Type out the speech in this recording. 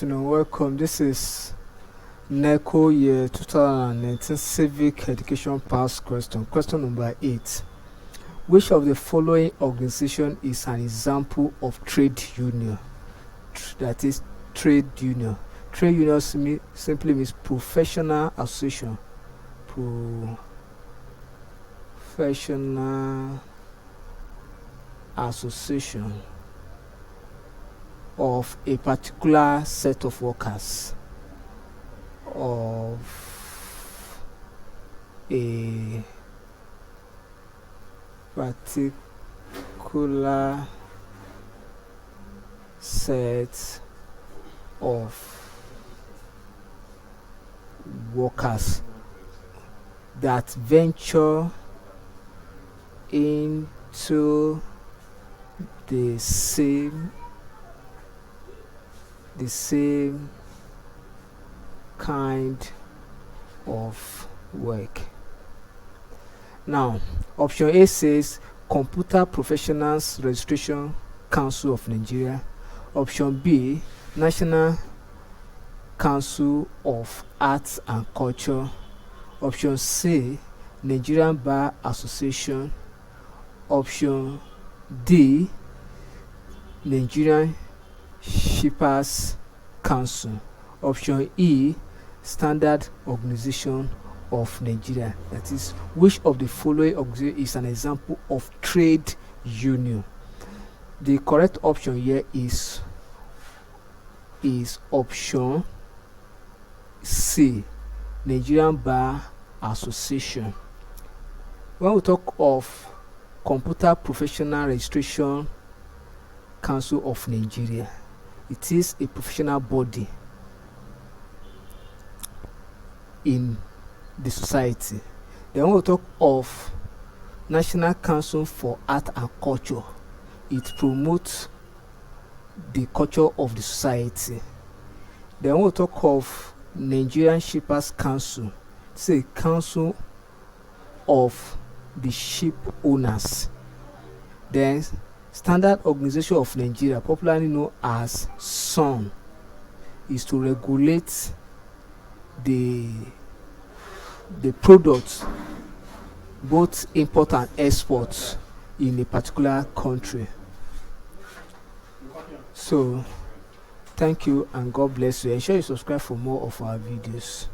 Welcome. This is Neco year 2019 Civic Education Past question. Question number 8. Which of the following organization is an example of trade union? That is trade union. Trade union simply means professional association. Professional association of a particular set of workers of a particular set of workers that venture into the same kind of work. Now, option A says Computer Professionals Registration Council of Nigeria. Option B, National Council of Arts and Culture. Option C, Nigerian Bar Association. Option D, Nigerian Shippers Council. Option E, Standard Organization of Nigeria. That is, which of the following organization is an example of trade union? The correct option here is option C, Nigerian Bar Association. When we talk of Computer Professional Registration Council of Nigeria, it is a professional body in the society. Then when we talk of National Council for Art and Culture, it promotes the culture of the society. Then when we talk of Nigerian Shippers Council, it's a council of the ship owners. Then Standard Organization of Nigeria, popularly known as SON, is to regulate the products, both import and export, in a particular country. So thank you and God bless you. Ensure you subscribe for more of our videos.